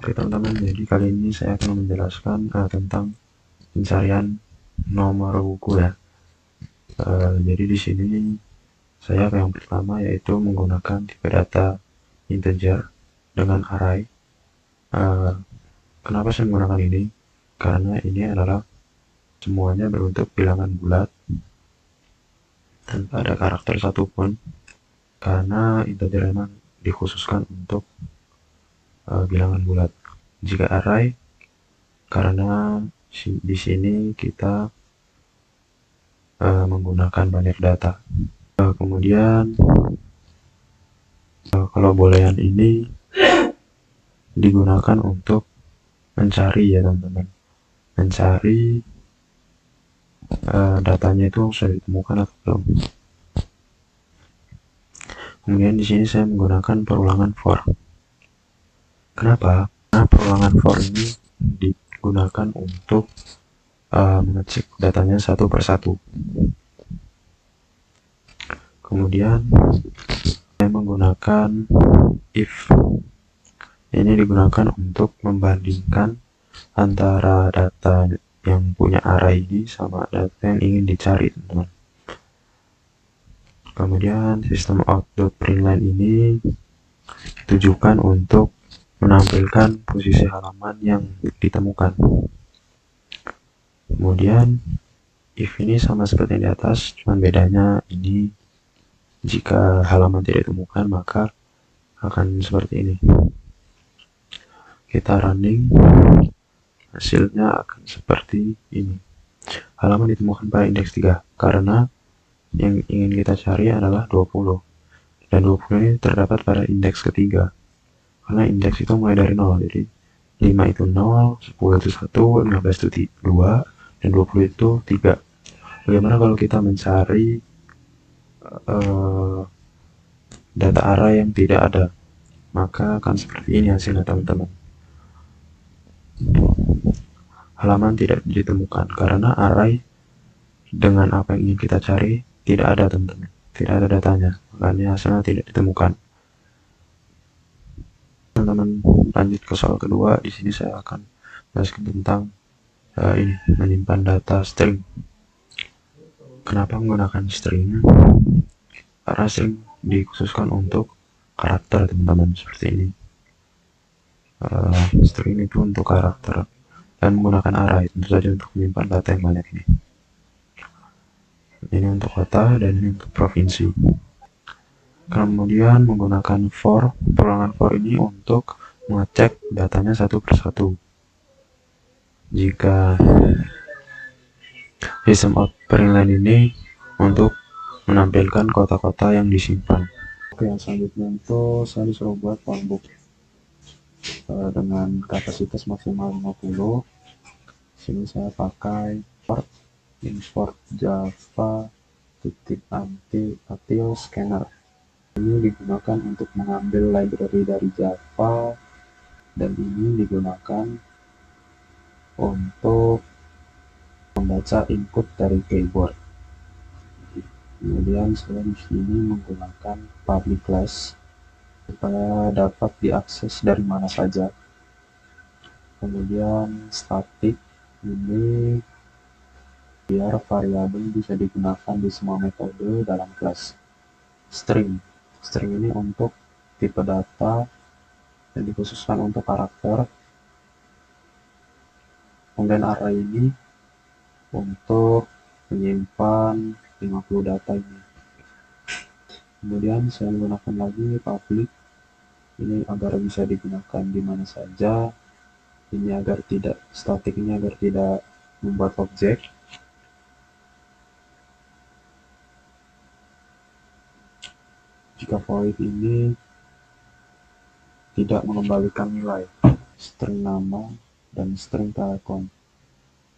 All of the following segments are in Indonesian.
Oke teman-teman, jadi kali ini saya akan menjelaskan tentang pencarian nomor buku ya. Jadi di sini saya yang pertama yaitu menggunakan tipe data integer dengan array. Kenapa saya menggunakan ini? Karena ini adalah semuanya berbentuk bilangan bulat tanpa ada karakter satupun. Karena integer memang dikhususkan untuk bilangan bulat. Jika array, karena di sini kita menggunakan banyak data. Kemudian kalau boolean ini digunakan untuk mencari ya teman-teman, mencari datanya itu sudah ditemukan atau belum. Kemudian di sini saya menggunakan perulangan for. Kenapa? Karena perulangan for ini digunakan untuk mengecek datanya satu persatu. Kemudian saya menggunakan if. Ini digunakan untuk membandingkan antara data yang punya array ini sama data yang ingin dicari, teman-teman. Kemudian sistem out.println ini ditujukan untuk menampilkan posisi halaman yang ditemukan. Kemudian if ini sama seperti yang di atas, cuman bedanya ini jika halaman tidak ditemukan maka akan seperti ini. Kita running, hasilnya akan seperti ini. Halaman ditemukan pada indeks 3 karena yang ingin kita cari adalah 20 dan 20 ini terdapat pada indeks ketiga karena indeks itu mulai dari 0, jadi 5 itu 0, 10 itu 1, 15 itu 2, dan 20 itu 3. Bagaimana kalau kita mencari data array yang tidak ada? Maka akan seperti ini hasilnya teman-teman. Halaman tidak ditemukan karena array dengan apa yang ingin kita cari tidak ada teman-teman, tidak ada datanya, makanya hasilnya tidak ditemukan. Teman-teman lanjut ke soal kedua. Di sini saya akan jelaskan tentang ini menyimpan data string. Kenapa menggunakan string? Karena string dikhususkan untuk karakter teman-teman, seperti ini. String itu untuk karakter dan menggunakan array tentu saja untuk menyimpan data yang banyak ini. Ini untuk kota dan ini untuk provinsi. Kemudian menggunakan for, perulangan for ini untuk mengecek datanya satu persatu. Jika sistem out.println ini untuk menampilkan kota-kota yang disimpan. Oke, yang selanjutnya itu saya disuruh buat phonebook dengan kapasitas maksimal 50. Sini saya pakai import java anti scanner. Ini digunakan untuk mengambil library dari Java dan ini digunakan untuk membaca input dari keyboard. Kemudian saya di sini menggunakan public class supaya dapat diakses dari mana saja. Kemudian static ini biar variabel bisa digunakan di semua metode dalam kelas. String ini untuk tipe data yang dikhususkan untuk karakter. Kemudian array ini untuk menyimpan 50 data ini. Kemudian saya menggunakan lagi public ini agar bisa digunakan di mana saja. Ini agar tidak static, ini agar tidak membuat objek. Jika void ini tidak mengembalikan nilai, string nama dan string telepon.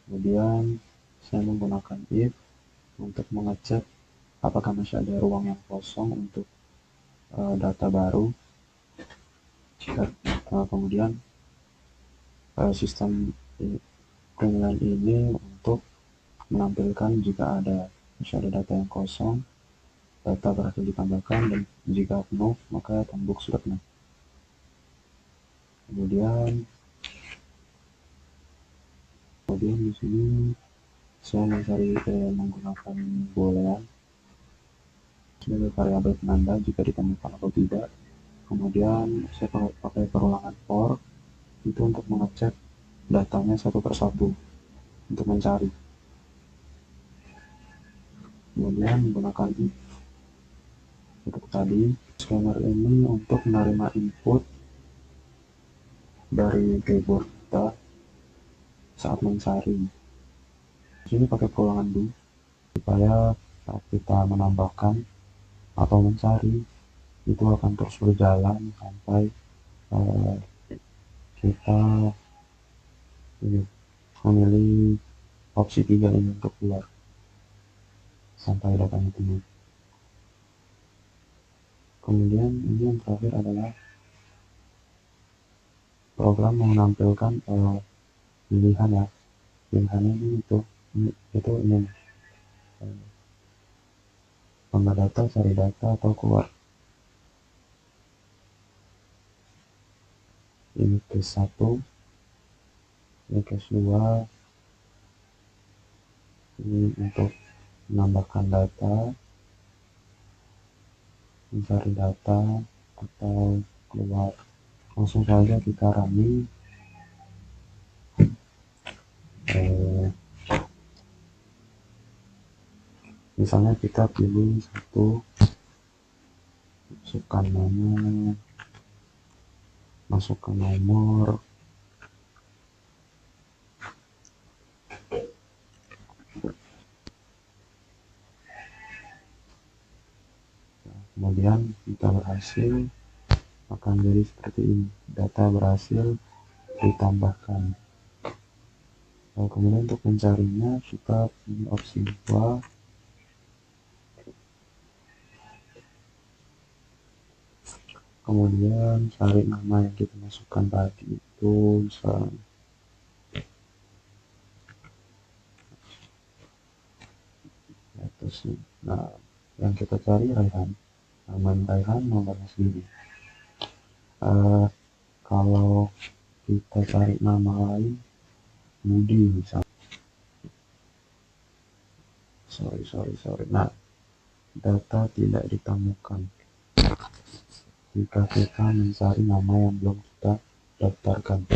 Kemudian saya menggunakan if untuk mengecek apakah masih ada ruang yang kosong untuk data baru. Kemudian sistem println ini untuk menampilkan jika masih ada data yang kosong, data berhasil ditambahkan, dan jika penuh maka tambuk sudah penuh. Kemudian Kemudian di sini saya mencari menggunakan boolean sebagai variabel penanda jika ditemukan atau tidak. Kemudian saya pakai perulangan for itu untuk mengecek datanya satu persatu untuk mencari. Kemudian menggunakan if untuk tadi. Scanner ini untuk menerima input dari keyboard kita saat mencari. Di sini pakai perulangan do supaya saat kita menambahkan atau mencari itu akan terus berjalan sampai kita memilih opsi 3 ini untuk keluar sampai datanya penuh. Kemudian ini yang terakhir adalah program menampilkan pilihan ya. Pilihannya ini itu tambah data, cari data, atau keluar. Ini case 1, ini case 2, ini untuk menambahkan data, mencari data, atau keluar. Langsung saja kita running. Misalnya kita pilih satu, masukkan nama, masukkan nomor, kemudian kita berhasil, akan jadi seperti ini, data berhasil ditambahkan. Nah, kemudian untuk mencarinya kita pilih opsi 2, kemudian cari nama yang kita masukkan tadi itu misalnya atas. Nah, yang kita cari Raihan, nama Raihan, nomornya segini. Kalau kita cari nama lain, Budi misalnya. Sorry. Nah, data tidak ditemukan jika kita mencari nama yang belum kita daftarkan.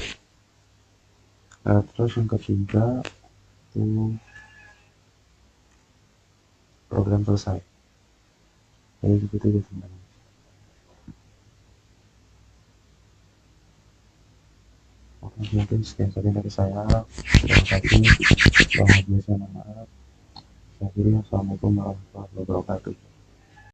Terus yang ketiga itu program selesai. Jadi begitu ya teman-teman. Oke, mungkin sekian saja dari saya. Terima kasih. Mohon maaf. Saya kira assalamualaikum warahmatullahi wabarakatuh.